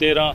13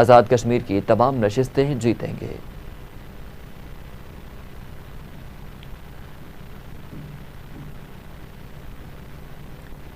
آزاد کشمیر کی تمام نشستیں جیتیں گے۔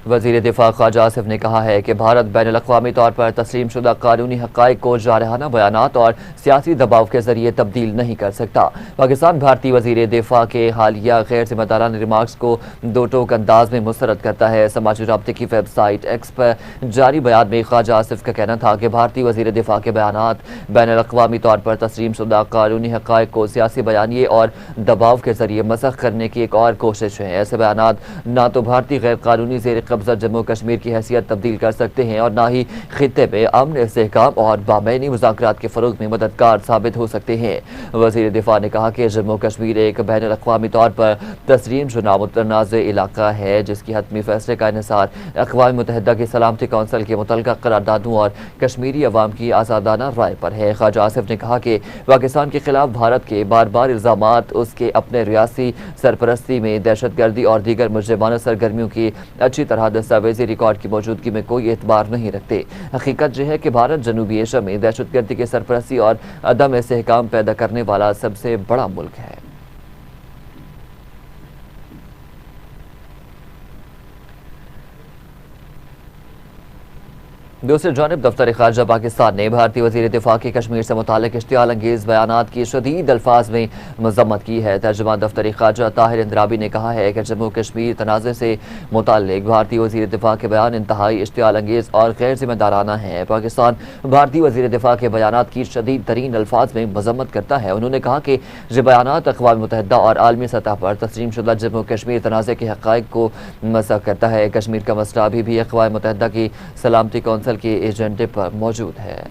وزیر دفاع خواجہ آصف نے کہا ہے کہ بھارت بین الاقوامی طور پر تسلیم شدہ قانونی حقائق کو جارحانہ بیانات اور سیاسی دباؤ کے ذریعے تبدیل نہیں کر سکتا۔ پاکستان بھارتی وزیر دفاع کے حالیہ غیر ذمہ دارانہ ریمارکس کو دو ٹوک انداز میں مسترد کرتا ہے۔ سماجی رابطے کی ویب سائٹ ایکس پر جاری بیان میں خواجہ آصف کا کہنا تھا کہ بھارتی وزیر دفاع کے بیانات بین الاقوامی طور پر تسلیم شدہ قانونی حقائق کو سیاسی بیانیے اور دباؤ کے ذریعے مسخ کرنے کی ایک اور کوشش ہے۔ ایسے بیانات نہ تو بھارتی غیر قانونی زیر قبضہ جموں کشمیر کی حیثیت تبدیل کر سکتے ہیں اور نہ ہی خطے میں امن، استحکام اور بامعنی مذاکرات کے فروغ میں مددگار ثابت ہو سکتے ہیں۔ وزیر دفاع نے کہا کہ جموں کشمیر ایک بین الاقوامی طور پر تسلیم شدہ متنازع علاقہ ہے جس کی حتمی فیصلے کا انحصار اقوام متحدہ کی سلامتی کونسل کے متعلقہ قراردادوں اور کشمیری عوام کی آزادانہ رائے پر ہے۔ خواجہ آصف نے کہا کہ پاکستان کے خلاف بھارت کے بار بار الزامات اس کے اپنے ریاستی سرپرستی میں دہشت گردی اور دیگر مجرمانہ سرگرمیوں کی اچھی طرح دستاویزی ریکارڈ کی موجودگی میں کوئی اعتبار نہیں رکھتے۔ حقیقت یہ ہے کہ بھارت جنوبی ایشیا میں دہشت گردی کی سرپرستی اور عدم استحکام پیدا کرنے والا سب سے بڑا ملک ہے۔ دوسری جانب دفتر خارجہ پاکستان نے بھارتی وزیر دفاع کی کشمیر سے متعلق اشتعال انگیز بیانات کی شدید الفاظ میں مذمت کی ہے۔ ترجمان دفتر خارجہ طاہر اندرابی نے کہا ہے کہ جموں کشمیر تنازع سے متعلق بھارتی وزیر دفاع کے بیان انتہائی اشتعال انگیز اور غیر ذمہ دارانہ ہیں۔ پاکستان بھارتی وزیر دفاع کے بیانات کی شدید ترین الفاظ میں مذمت کرتا ہے۔ انہوں نے کہا کہ یہ بیانات اقوام متحدہ اور عالمی سطح پر تسلیم شدہ جموں کشمیر تنازع کے حقائق کو مسخ کرتا ہے۔ کشمیر کا مسئلہ ابھی بھی اقوام متحدہ کی سلامتی کونسل کے ایجنڈے پر موجود ہے۔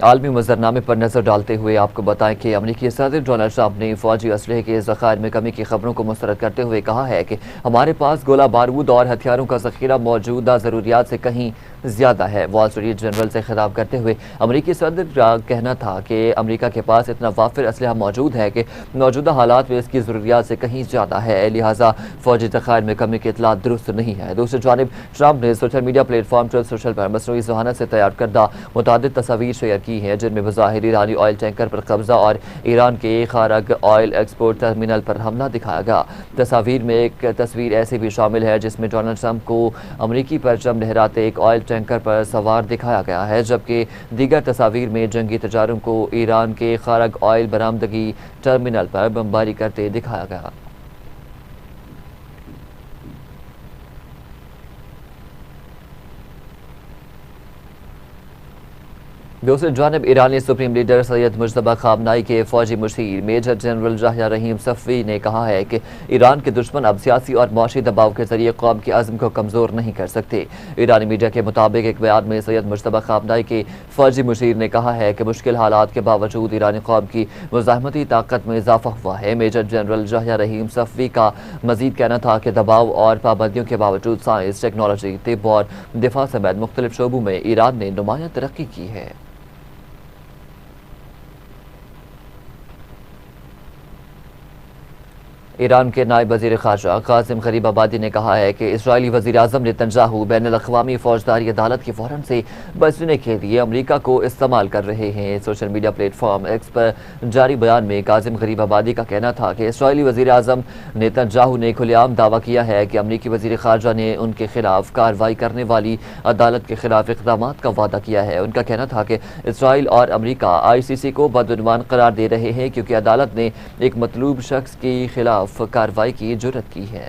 عالمی منظرنامے پر نظر ڈالتے ہوئے آپ کو بتائیں کہ امریکی صدر ڈونلڈ ٹرمپ نے فوجی اسلحے کے ذخائر میں کمی کی خبروں کو مسترد کرتے ہوئے کہا ہے کہ ہمارے پاس گولہ بارود اور ہتھیاروں کا ذخیرہ موجودہ ضروریات سے کہیں زیادہ ہے۔ وال اسٹریٹ جرنل سے خطاب کرتے ہوئے امریکی صدر کا کہنا تھا کہ امریکہ کے پاس اتنا وافر اسلحہ موجود ہے کہ موجودہ حالات میں اس کی ضروریات سے کہیں زیادہ ہے، لہٰذا فوجی ذخائر میں کمی کی اطلاع درست نہیں ہے۔ دوسری جانب ٹرمپ نے social media platform Truth Social پر مصنوعی ذہانت سے تیار کردہ متعدد تصاویر شیئر کی ہیں جن میں بظاہر ایرانی آئل ٹینکر پر قبضہ اور ایران کے خارج آئل ایکسپورٹ ٹرمینل پر حملہ دکھایا گیا۔ تصاویر میں ایک تصویر ایسی بھی شامل ہے جس میں ڈونلڈ ٹرمپ کو امریکی پرچم لہراتے ایک آئل ٹینکر پر سوار دکھایا گیا ہے، جبکہ دیگر تصاویر میں جنگی تجاروں کو ایران کے خارج آئل برآمدگی ٹرمینل پر بمباری کرتے دکھایا گیا۔ دوسری جانب ایرانی سپریم لیڈر سید مجتبیٰ خامنائی کے فوجی مشیر میجر جنرل یحییٰ رحیم صفوی نے کہا ہے کہ ایران کے دشمن اب سیاسی اور معاشی دباؤ کے ذریعے قوم کے عزم کو کمزور نہیں کر سکتے۔ ایرانی میڈیا کے مطابق ایک بیان میں سید مجتبیٰ خامنائی کے فوجی مشیر نے کہا ہے کہ مشکل حالات کے باوجود ایرانی قوم کی مزاحمتی طاقت میں اضافہ ہوا ہے۔ میجر جنرل یحییٰ رحیم صفوی کا مزید کہنا تھا کہ دباؤ اور پابندیوں کے باوجود سائنس، ٹیکنالوجی، طب اور دفاع سمیت مختلف شعبوں میں ایران نے نمایاں ترقی کی ہے۔ ایران کے نائب وزیر خارجہ قاسم غریب آبادی نے کہا ہے کہ اسرائیلی وزیر اعظم نتنیاہو بین الاقوامی فوجداری عدالت کے فورم سے بچنے کے لیے امریکہ کو استعمال کر رہے ہیں۔ Social media platform X پر جاری بیان میں قاسم غریب آبادی کا کہنا تھا کہ اسرائیلی وزیر اعظم نتنیاہو نے کھلے عام دعویٰ کیا ہے کہ امریکی وزیر خارجہ نے ان کے خلاف کارروائی کرنے والی عدالت کے خلاف اقدامات کا وعدہ کیا ہے۔ ان کا کہنا تھا کہ اسرائیل اور امریکہ ICC کو بدعنوان قرار دے رہے ہیں کیونکہ عدالت نے ایک مطلوب شخص کے خلاف کارروائی کی جرات کی ہے۔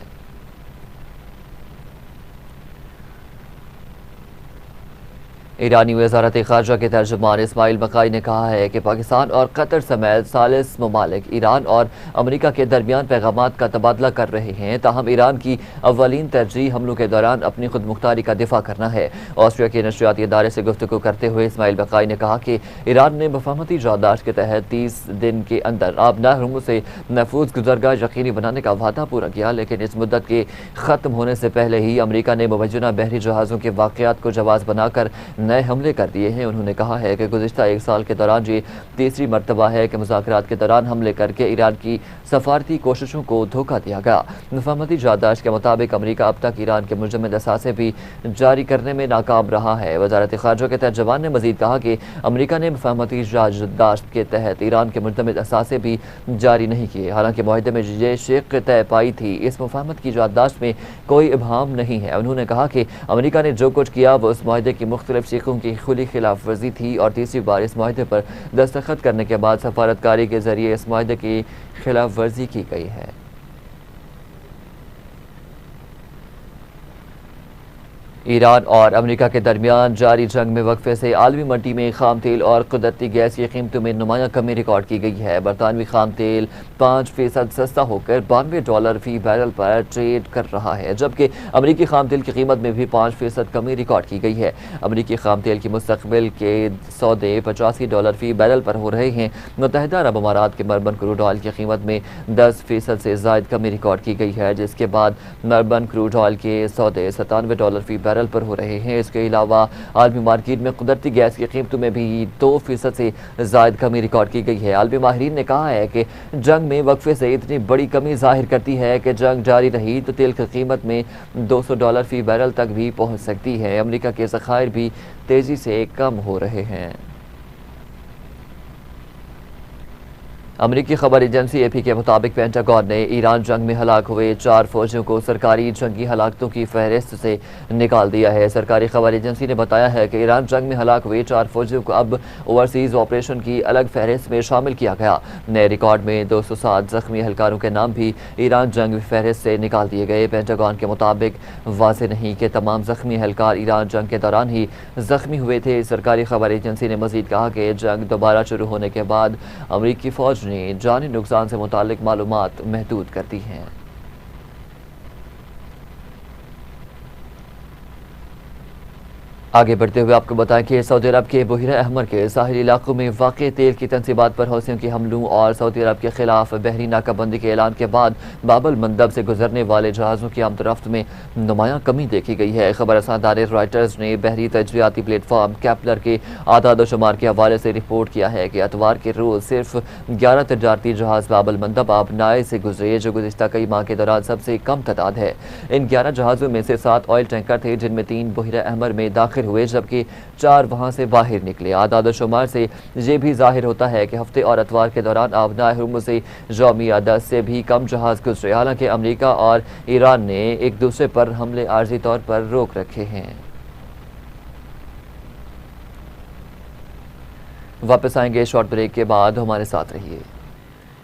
ایرانی وزارت خارجہ کے ترجمان اسماعیل بقائی نے کہا ہے کہ پاکستان اور قطر سمیت ثالث ممالک ایران اور امریکہ کے درمیان پیغامات کا تبادلہ کر رہے ہیں، تاہم ایران کی اولین ترجیح حملوں کے دوران اپنی خود مختاری کا دفاع کرنا ہے۔ آسٹریا کے نشریاتی ادارے سے گفتگو کرتے ہوئے اسماعیل بقائی نے کہا کہ ایران نے مفاہمتی یادداشت کے تحت 30 دن کے اندر آبنائے ہرمز سے محفوظ گزرگاہ یقینی بنانے کا وعدہ پورا کیا، لیکن اس مدت کے ختم ہونے سے پہلے ہی امریکہ نے مبینہ بحری جہازوں کے واقعات کو جواز بنا کر نئے حملے کر دیے ہیں۔ انہوں نے کہا ہے کہ گزشتہ ایک سال کے دوران یہ تیسری مرتبہ ہے کہ مذاکرات کے دوران حملے کر کے ایران کی سفارتی کوششوں کو دھوکہ دیا گیا۔ مفاہمتی یادداشت کے مطابق امریکہ اب تک ایران کے مجمد اثاثے بھی جاری کرنے میں ناکام رہا ہے۔ وزارت خارجہ کے ترجمان نے مزید کہا کہ امریکہ نے مفاہمتی یادداشت کے تحت ایران کے مجمد اثاثے بھی جاری نہیں کیے، حالانکہ معاہدے میں یہ شق طے پائی تھی۔ اس مفاہمت کی یادداشت میں کوئی ابہام نہیں ہے۔ انہوں نے کہا کہ امریکہ نے جو کچھ کیا وہ اس معاہدے کی مختلف شقوں کی کھلی خلاف ورزی تھی اور تیسری بار اس معاہدے پر دستخط کرنے کے بعد سفارتکاری کے ذریعے اس معاہدے کی خلاف ورزی کی گئی ہے۔ ایران اور امریکہ کے درمیان جاری جنگ میں وقفے سے عالمی منڈی میں خام تیل اور قدرتی گیس کی قیمتوں میں نمایاں کمی ریکارڈ کی گئی ہے۔ برطانوی خام تیل 5% سستا ہو کر $92 فی بیرل پر ٹریڈ کر رہا ہے، جبکہ امریکی خام تیل کی قیمت میں بھی 5% کمی ریکارڈ کی گئی ہے۔ امریکی خام تیل کی مستقبل کے سودے $85 فی بیرل پر ہو رہے ہیں۔ متحدہ عرب امارات کے مربن کروڈ آئل کی قیمت میں 10% سے زائد کمی ریکارڈ کی گئی ہے، جس کے بعد مربن کروڈ آئل کے سودے $97 فی بیرل پر ہو رہے ہیں۔ اس کے علاوہ عالمی مارکیٹ میں قدرتی گیس کی قیمتوں میں بھی 2% سے زائد کمی ریکارڈ کی گئی ہے۔ عالمی ماہرین نے کہا ہے کہ جنگ میں وقفے سے اتنی بڑی کمی ظاہر کرتی ہے کہ جنگ جاری رہی تو تیل کی قیمت میں $200 فی بیرل تک بھی پہنچ سکتی ہے۔ امریکہ کے ذخائر بھی تیزی سے کم ہو رہے ہیں۔ امریکی خبر ایجنسی اے پی کے مطابق پینٹاگون نے ایران جنگ میں ہلاک ہوئے 4 فوجیوں کو سرکاری جنگی ہلاکتوں کی فہرست سے نکال دیا ہے۔ سرکاری خبر ایجنسی نے بتایا ہے کہ ایران جنگ میں ہلاک ہوئے 4 فوجیوں کو اب اوورسیز آپریشن کی الگ فہرست میں شامل کیا گیا۔ نئے ریکارڈ میں 207 زخمی اہلکاروں کے نام بھی ایران جنگ فہرست سے نکال دیے گئے۔ پینٹاگون کے مطابق واضح نہیں کہ تمام زخمی اہلکار ایران جنگ کے دوران ہی زخمی ہوئے تھے۔ سرکاری خبر ایجنسی نے مزید کہا کہ جنگ دوبارہ شروع ہونے کے بعد امریکی فوج نے جانی نقصان سے متعلق معلومات محدود کر دی ہیں۔ آگے بڑھتے ہوئے آپ کو بتائیں کہ سعودی عرب کے بحیرہ احمر کے ساحلی علاقوں میں واقع تیل کی تنصیبات پر حوثیوں کے حملوں اور سعودی عرب کے خلاف بحری ناکہ بندی کے اعلان کے بعد باب المندب سے گزرنے والے جہازوں کی آمد و رفت میں نمایاں کمی دیکھی گئی ہے۔ خبر رساں ادارے رائٹرز نے بحری تجزیاتی پلیٹ فارم کیپلر کے اعداد و شمار کے حوالے سے رپورٹ کیا ہے کہ اتوار کے روز صرف 11 تجارتی جہاز باب المندب آبنائے سے گزرے، جو گزشتہ کئی ماہ کے دوران سب سے کم تعداد ہے۔ ان 11 جہازوں میں سے 7 آئل ٹینکر تھے، جن میں 3 بحیرہ احمر میں داخل ہوئے، جبکہ 4 وہاں سے باہر نکلے۔ اعداد و شمار سے یہ بھی ظاہر ہوتا ہے کہ ہفتے اور اتوار کے دوران آبنائے ہرمز سے یومیہ 10 سے بھی کم جہاز گزرے، حالانکہ امریکہ اور ایران نے ایک دوسرے پر حملے عارضی طور پر روک رکھے ہیں۔ واپس آئیں گے شارٹ بریک کے بعد، ہمارے ساتھ رہیے۔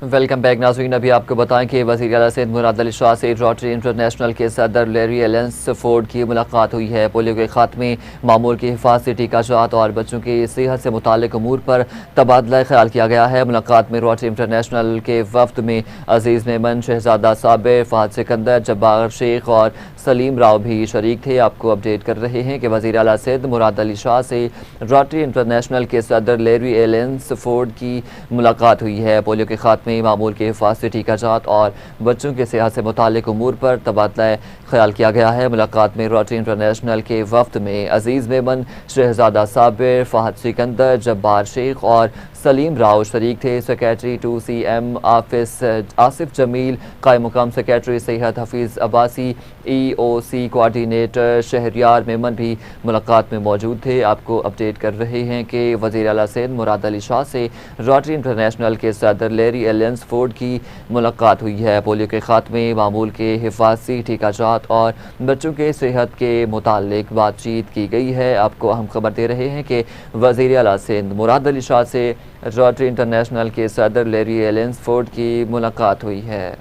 ویلکم بیک ناظرین، ابھی آپ کو بتائیں کہ وزیر اعلیٰ سندھ مراد علی شاہ سے روٹری انٹرنیشنل کے صدر لیری ایلنس فورڈ کی ملاقات ہوئی ہے۔ پولیو کے خاتمے، معمول کی حفاظت، ٹیکہ جات اور بچوں کی صحت سے متعلق امور پر تبادلہ خیال کیا گیا ہے۔ ملاقات میں روٹری انٹرنیشنل کے وفد میں عزیز میمن، شہزادہ صابر، فہد سکندر، جبار شیخ اور سلیم راؤ بھی شریک تھے۔ آپ کو اپڈیٹ کر رہے ہیں کہ وزیر اعلیٰ سندھ مراد علی شاہ سے روٹری انٹرنیشنل کے صدر لیری ایلنس فورڈ کی ملاقات ہوئی ہے۔ پولیو کے خاتمے، معمول کے حفاظت، ٹیکہ جات اور بچوں کے صحت سے متعلق امور پر تبادلہ خیال کیا گیا ہے۔ ملاقات میں روٹری انٹرنیشنل کے وفد میں عزیز میمن، شہزادہ صابر، فہد سکندر، جبار شیخ اور سلیم راؤ شریک تھے۔ سیکریٹری 2CM آفس آصف جمیل، قائم مقام سیکریٹری صحت حفیظ عباسی، EOC کوارڈینیٹر شہریار میمن بھی ملاقات میں موجود تھے۔ آپ کو اپڈیٹ کر رہے ہیں کہ وزیر اعلیٰ سندھ مراد علی شاہ سے روٹری انٹرنیشنل کے صدر لیری ایلنس فورڈ کی ملاقات ہوئی ہے۔ پولیو کے خاتمے، معمول کے حفاظتی، ٹیکہ جات اور بچوں کے صحت کے متعلق بات چیت کی گئی ہے۔ آپ کو اہم خبر دے رہے ہیں کہ وزیر اعلیٰ سندھ مراد علی شاہ سے روٹری انٹرنیشنل کے صدر لیری ایلنس فورڈ کی ملاقات ہوئی ہے۔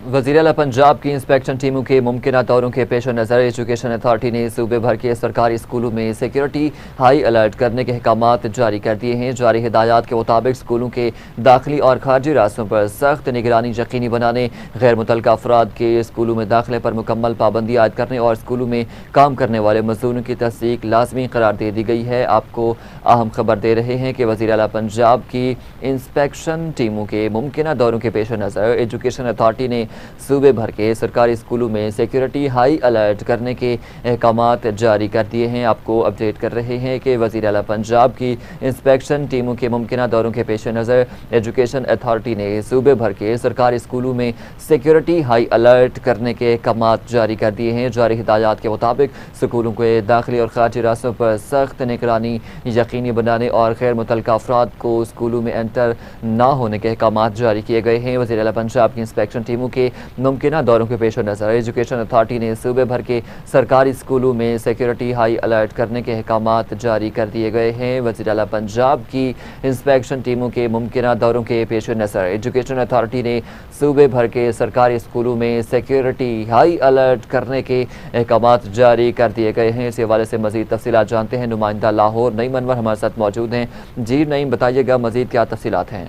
وزیر اعلیٰ پنجاب کی انسپیکشن ٹیموں کے ممکنہ دوروں کے پیش نظر ایجوکیشن اتھارٹی نے صوبے بھر کے سرکاری اسکولوں میں سیکیورٹی ہائی الرٹ کرنے کے احکامات جاری کر دیے ہیں۔ جاری ہدایات کے مطابق اسکولوں کے داخلی اور خارجی راستوں پر سخت نگرانی یقینی بنانے، غیر متعلقہ افراد کے اسکولوں میں داخلے پر مکمل پابندی عائد کرنے اور اسکولوں میں کام کرنے والے مزدوروں کی تصدیق لازمی قرار دے دی گئی ہے۔ آپ کو اہم خبر دے رہے ہیں کہ وزیر اعلیٰ پنجاب کی انسپیکشن ٹیموں کے ممکنہ دوروں کے پیش نظر ایجوکیشن اتھارٹی نے صوبے بھر کے سرکاری اسکولوں میں سیکیورٹی ہائی الرٹ کرنے کے احکامات جاری کر دیے ہیں۔ آپ کو اپڈیٹ کر رہے ہیں کہ وزیر اعلیٰ پنجاب کی انسپیکشن ٹیموں کے ممکنہ دوروں کے پیش نظر ایجوکیشن اتھارٹی نے صوبے بھر کے سرکاری اسکولوں میں سیکیورٹی ہائی الرٹ کرنے کے احکامات جاری کر دیے ہیں۔ جاری ہدایات کے مطابق اسکولوں کے داخلی اور خارجی راستوں پر سخت نگرانی یقینی بنانے اور غیر متعلقہ افراد کو اسکولوں میں انٹر نہ ہونے کے احکامات جاری کیے گئے ہیں۔ وزیر اعلیٰ پنجاب کی انسپیکشن ٹیموں کے ممکنہ دوروں کے پیش نظر ایجوکیشن اتھارٹی نے صوبے بھر کے سرکاری اسکولوں میں سیکیورٹی ہائی الرٹ کرنے کے احکامات جاری کر دیے گئے ہیں۔ وزیر اعلیٰ پنجاب کی انسپیکشن ٹیموں کے ممکنہ دوروں کے پیش نظر ایجوکیشن اتھارٹی نے صوبے بھر کے سرکاری اسکولوں میں سیکیورٹی ہائی الرٹ کرنے کے احکامات جاری کر دیے گئے ہیں۔ اس حوالے سے مزید تفصیلات جانتے ہیں نمائندہ لاہور نعیم انور ہمارے ساتھ موجود ہیں۔ جی نعیم، بتائیے گا مزید کیا تفصیلات ہیں؟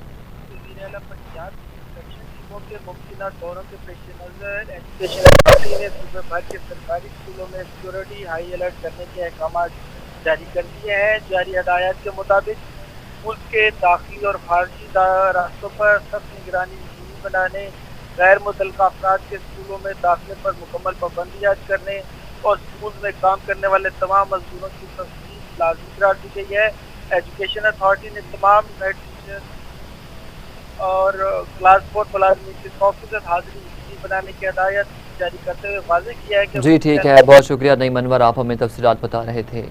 وزیر اعلیٰ پنجاب کی انسپیکشن ٹیموں کے ممکنہ دوروں کے پیش نظر ایجوکیشن اتھارٹی نے صوبے بھر کے سرکاری اسکولوں میں سیکورٹی ہائی الرٹ کرنے کے احکامات جاری کر دیے ہیں۔ جاری ہدایات کے مطابق ملک کے داخلی اور خارجی راستوں پر سخت نگرانی یقینی بنانے، غیر متعلقہ افراد کے اسکولوں میں داخلے پر مکمل پابندی عائد کرنے اور اسکول میں کام کرنے والے تمام مزدوروں کی تصدیق لازمی قرار دی گئی ہے۔ ایجوکیشن اتھارٹی نے تمام ہیڈ ٹیچر اور کلاس 4 ملازمین کی 100% حاضری یقینی بنانے کی ہدایت جاری کرتے ہوئے واضح کیا ہے کہ جی ٹھیک ہے، بہت شکریہ نعیم انور، آپ ہمیں تفصیلات بتا رہے تھے۔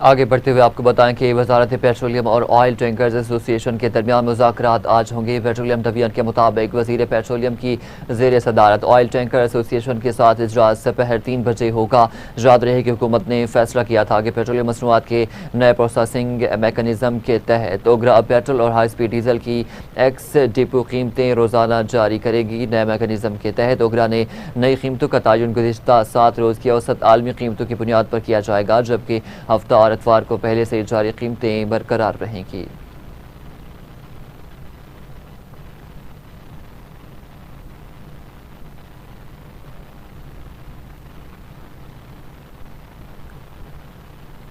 آگے بڑھتے ہوئے آپ کو بتائیں کہ وزارت پیٹرولیم اور آئل ٹینکرز ایسوسی ایشن کے درمیان مذاکرات آج ہوں گے۔ پیٹرولیم ڈویژن کے مطابق وزیر پیٹرولیم کی زیر صدارت آئل ٹینکر ایسوسی ایشن کے ساتھ اجلاس سپہر 3 بجے ہوگا۔ یاد رہے کہ حکومت نے فیصلہ کیا تھا کہ پیٹرولیم مصنوعات کے نئے پروسیسنگ میکانزم کے تحت اوگرا پیٹرول اور ہائی سپیڈ ڈیزل کی ایکس ڈپو قیمتیں روزانہ جاری کرے گی۔ نئے میکانزم کے تحت اوگرا نے نئی قیمتوں کا تعین گزشتہ 7 روز کی اوسط عالمی قیمتوں کی بنیاد پر کیا جائے گا، جبکہ ہفتہ اور اتوار کو پہلے سے جاری قیمتیں برقرار رہیں گی۔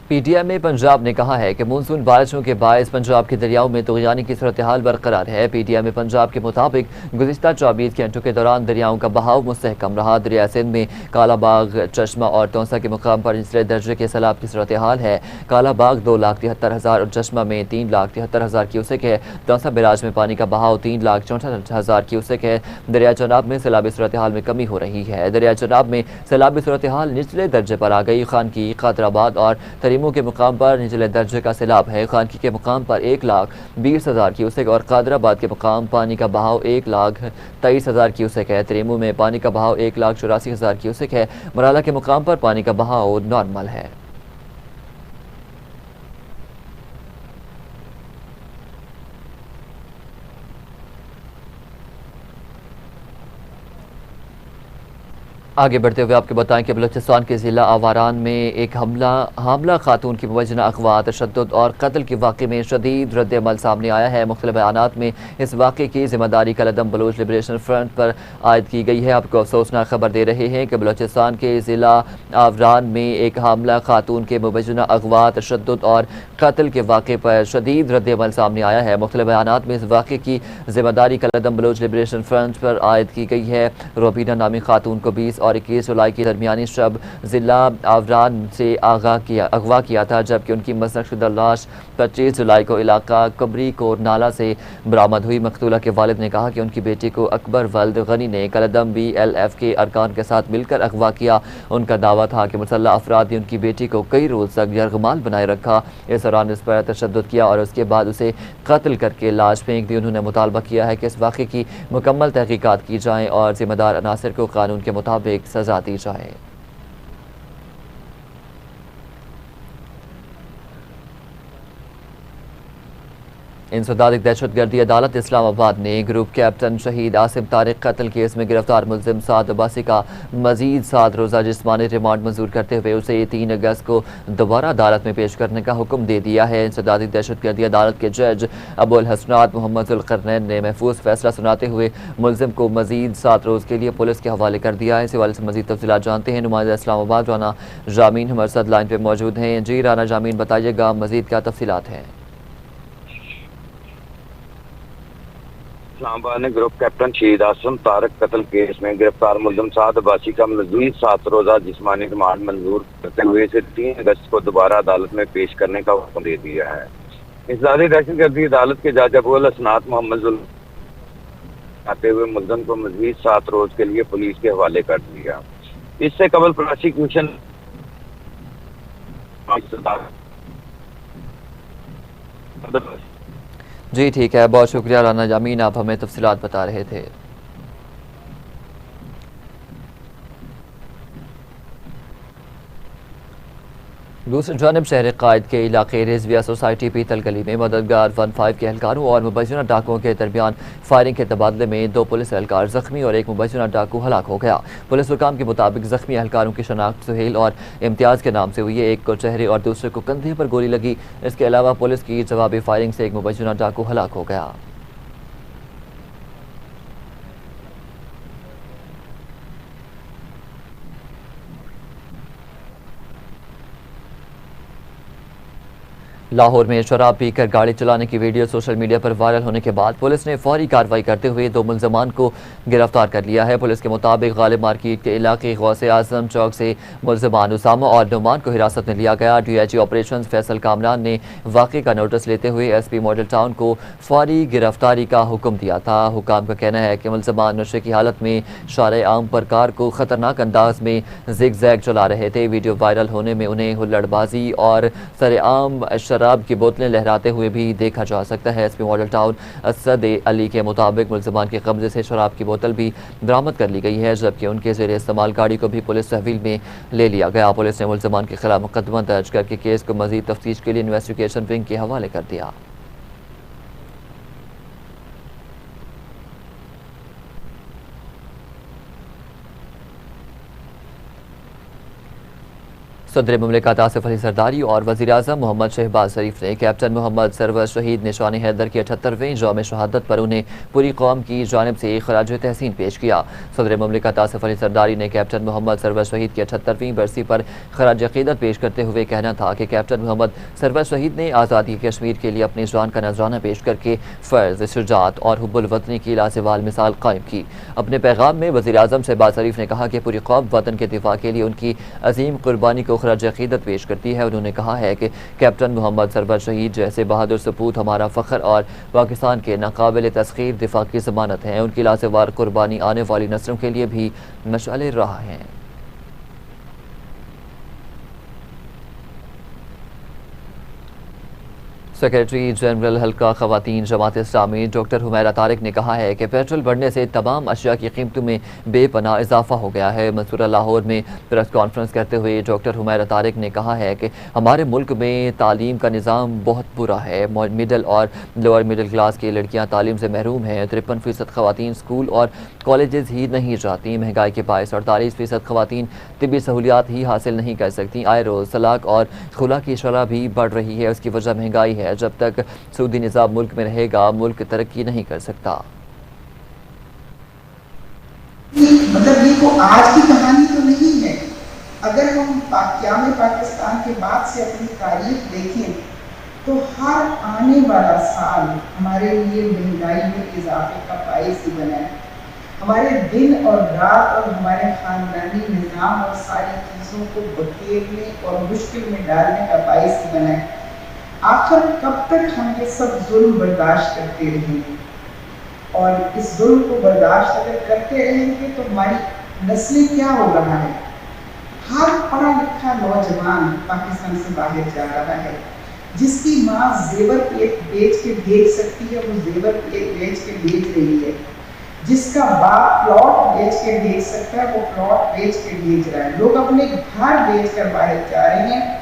پی ٹی ایم میں پنجاب نے کہا ہے کہ مونسون بارشوں کے باعث پنجاب کے دریاؤں میں طغیانی کی صورتحال برقرار ہے۔ پی ٹی ایم میں پنجاب کے مطابق گزشتہ 24 گھنٹوں کے دوران دریاؤں کا بہاؤ مستحکم رہا۔ دریا سندھ میں کالا باغ، چشمہ اور تونسا کے مقام پر نچلے درجے کے سیلاب کی صورتحال ہے۔ کالا باغ 2,73,000 اور چشمہ میں 3,73,000 کیوسک ہے۔ تونسا بیراج میں پانی کا بہاؤ 3,64,000 کیوسک ہے۔ دریا چناب میں سیلابی صورتحال میں کمی ہو رہی ہے۔ دریا چناب میں سیلابی صورتحال نچلے درجے پر آ گئی۔ خانکی، خاطرآباد اور تریمو کے مقام پر نچلے درجے کا سیلاب ہے۔ خانکی کے مقام پر 1,20,000 کیوسک اور قادرآباد کے مقام پانی کا بہاؤ 1,23,000 کیوسک ہے۔ تریمو میں پانی کا بہاؤ 1,84,000 کیوسک ہے۔ مرالا کے مقام پر پانی کا بہاؤ نارمل ہے۔ آگے بڑھتے ہوئے آپ کو بتائیں کہ بلوچستان کے ضلع آواران میں ایک حاملہ خاتون کی مبینہ اغوا، تشدد اور قتل کے واقعے میں شدید رد عمل سامنے آیا ہے۔ مختلف بیانات میں اس واقعے کی ذمہ داری کالعدم بلوچ لبریشن فرنٹ پر عائد کی گئی ہے۔ آپ کو افسوسناک خبر دے رہے ہیں کہ بلوچستان کے ضلع آوران میں ایک حاملہ خاتون کے مبینہ اغوا، تشدد اور قتل کے واقعے پر شدید رد عمل سامنے آیا ہے۔ مختلف بیانات میں اس واقعے کی ذمہ داری کالعدم بلوچ لبریشن فرنٹ پر عائد کی گئی ہے۔ روبینہ نامی خاتون کو 20 اور 21 جولائی کی درمیانی شب ضلع آوران سے اغوا کیا تھا، جبکہ ان کی مسنک شدہ لاش 25 جولائی کو علاقہ کبری کور نالہ سے برآمد ہوئی۔ مقتولہ کے والد نے کہا کہ ان کی بیٹی کو اکبر ولد غنی نے کالعدم BLF کے ارکان کے ساتھ مل کر اغوا کیا۔ ان کا دعویٰ تھا کہ مسلح افراد نے ان کی بیٹی کو کئی روز تک یرغمال بنائے رکھا، اس دوران اس پر تشدد کیا اور اس کے بعد اسے قتل کر کے لاش پھینک دی۔ انہوں نے مطالبہ کیا ہے کہ اس واقعے کی مکمل تحقیقات کی جائیں اور ذمہ دار عناصر کو قانون کے مطابق سزا دی جائے۔ انسداد دہشت گردی عدالت اسلام آباد نے گروپ کیپٹن شہید عاصم طارق قتل کیس میں گرفتار ملزم سعد عباسی کا مزید 7 روزہ جسمانی ریمانڈ منظور کرتے ہوئے اسے 3 اگست کو دوبارہ عدالت میں پیش کرنے کا حکم دے دیا ہے۔ انسدادی دہشت گردی عدالت کے جج ابو الحسنات محمد ذوالقرنین نے محفوظ فیصلہ سناتے ہوئے ملزم کو مزید 7 روز کے لیے پولیس کے حوالے کر دیا ہے۔ اس حوالے سے مزید تفصیلات جانتے ہیں نمائندہ اسلام آباد رانا جامین ہمارے ساتھ لائن پہ موجود ہیں۔ جی رانا جامین، بتائیے گا مزید کیا تفصیلات ہیں؟ اسلام آباد نے گروپ کیپٹن شہید عاصم طارق قتل کیس میں گرفتار ملزم سعد عباسی کا مزید 7 روزہ جسمانی ریمانڈ منظور کرتے ہوئے اسے 3 اگست کو دوبارہ عدالت میں پیش کرنے کا حکم دے دیا ہے۔ انسدادی دہشت گردی عدالت کے جج ابو الحسنات محمد آتے ہوئے ملزم کو مزید 7 روز کے لیے پولیس کے حوالے کر دیا۔ اس سے قبل پروسیکیوشن جی ٹھیک ہے، بہت شکریہ رانا جامین، آپ ہمیں تفصیلات بتا رہے تھے۔ دوسری جانب شہر قائد کے علاقے رضویہ سوسائٹی پیتل گلی میں مددگار 15 کے اہلکاروں اور مبینہ ڈاکوؤں کے درمیان فائرنگ کے تبادلے میں 2 پولیس اہلکار زخمی اور 1 مبینہ ڈاکو ہلاک ہو گیا۔ پولیس حکام کے مطابق زخمی اہلکاروں کی شناخت سہیل اور امتیاز کے نام سے ہوئی ہے، ایک کو چہرے اور دوسرے کو کندھے پر گولی لگی۔ اس کے علاوہ پولیس کی جوابی فائرنگ سے 1 مبینہ ڈاکو ہلاک ہو گیا۔ لاہور میں شراب پی کر گاڑی چلانے کی ویڈیو سوشل میڈیا پر وائرل ہونے کے بعد پولیس نے فوری کارروائی کرتے ہوئے 2 ملزمان کو گرفتار کر لیا ہے۔ پولیس کے مطابق غالب مارکیٹ کے علاقے غوث اعظم چوک سے ملزمان اسامہ اور نعمان کو حراست میں لیا گیا۔ D I G operations Faisal Kamran نے واقعے کا نوٹس لیتے ہوئے ایس پی ماڈل ٹاؤن کو فوری گرفتاری کا حکم دیا تھا۔ حکام کا کہنا ہے کہ ملزمان نشے کی حالت میں شارع عام پر کار کو خطرناک انداز میں زگ زیگ چلا رہے تھے۔ ویڈیو وائرل ہونے میں انہیں ہلڑ بازی اور سر عام شراب کی بوتلیں لہراتے ہوئے بھی دیکھا جا سکتا ہے۔ S P Model Town Asad Ali کے مطابق ملزمان کے قبضے سے شراب کی بوتل بھی برآمد کر لی گئی ہے، جبکہ ان کے زیر استعمال گاڑی کو بھی پولیس تحویل میں لے لیا گیا۔ پولیس نے ملزمان کے خلاف مقدمہ درج کر کے کیس کو مزید تفتیش کے لیے انویسٹیگیشن ونگ کے حوالے کر دیا۔ صدر مملکت آصف علی زرداری اور وزیر اعظم محمد شہباز شریف نے کیپٹن محمد سرور شہید نشان حیدر کی 78ویں یوم شہادت پر انہیں پوری قوم کی جانب سے خراج تحسین پیش کیا۔ صدر مملکت آصف علی زرداری نے کیپٹن محمد سرور شہید کی 78ویں برسی پر خراج عقیدت پیش کرتے ہوئے کہنا تھا کہ کیپٹن محمد سرور شہید نے آزادی کشمیر کے لیے اپنی جان کا نذرانہ پیش کر کے فرض، شجاعت اور حب الوطنی کی لازوال مثال قائم کی۔ اپنے پیغام میں وزیر اعظم شہباز شریف نے کہا کہ پوری قوم وطن کے دفاع کے لیے ان کی عظیم قربانی کو خراج عقیدت پیش کرتی ہے۔ انہوں نے کہا ہے کہ کیپٹن محمد سرور شہید جیسے بہادر سپوت ہمارا فخر اور پاکستان کے ناقابل تسخیر دفاع کی ضمانت ہیں۔ ان کی لازوال قربانی آنے والی نسلوں کے لیے بھی مشعل راہ ہیں۔ سیکریٹری جنرل حلقہ خواتین جماعت اسلامی ڈاکٹر حمیرہ طارق نے کہا ہے کہ پیٹرول بڑھنے سے تمام اشیاء کی قیمتوں میں بے پناہ اضافہ ہو گیا ہے۔ منصورہ لاہور میں پریس کانفرنس کرتے ہوئے ڈاکٹر حمیرہ طارق نے کہا ہے کہ ہمارے ملک میں تعلیم کا نظام بہت برا ہے۔ مڈل اور لوور مڈل کلاس کی لڑکیاں تعلیم سے محروم ہیں۔ 53% خواتین اسکول اور کالجز ہی نہیں جاتی۔ مہنگائی کے باعث 48% خواتین طبی سہولیات ہی حاصل نہیں کر سکتی۔ آئے روز طلاق اور خلا کی شرح بھی بڑھ رہی ہے۔ اس کی وجہ مہنگائی ہے۔ جب تک سعودی نظام ملک میں رہے گا ملک ترقی نہیں کر سکتا۔ مطلب یہ کوئی آج کی کہانی تو نہیں ہے۔ اگر ہم قیام پاکستان کے بعد سے اپنی تاریخ دیکھیں تو ہر آنے والا سال ہمارے لیے مہنگائی میں اضافے کا باعث ہی بنا ہے۔ ہمارے دن اور رات اور ہمارے خاندانی نظام اور ساری چیزوں کو بکھیرنے اور مشکل میں ڈالنے کا باعث ہی بنا ہے۔ آخر کب تک ہم یہ سب ظلم برداشت کرتے رہیں گے؟ اور اس ظلم کو برداشت اگر کرتے رہیں گے تو ہماری نسلیں کیا ہو رہا ہے؟ ہر پڑھا لکھا نوجوان پاکستان سے باہر جا رہا ہے۔ جس کی ماں زیور بیچ کے بھیج سکتی ہے وہ زیور بیچ کے بھیج رہی ہے۔ جس کا باپ پلاٹ بیچ کے بھیج سکتا ہے وہ پلاٹ بیچ کے بھیج رہا ہے۔ لوگ اپنے گھر بیچ کر باہر جا رہے ہیں۔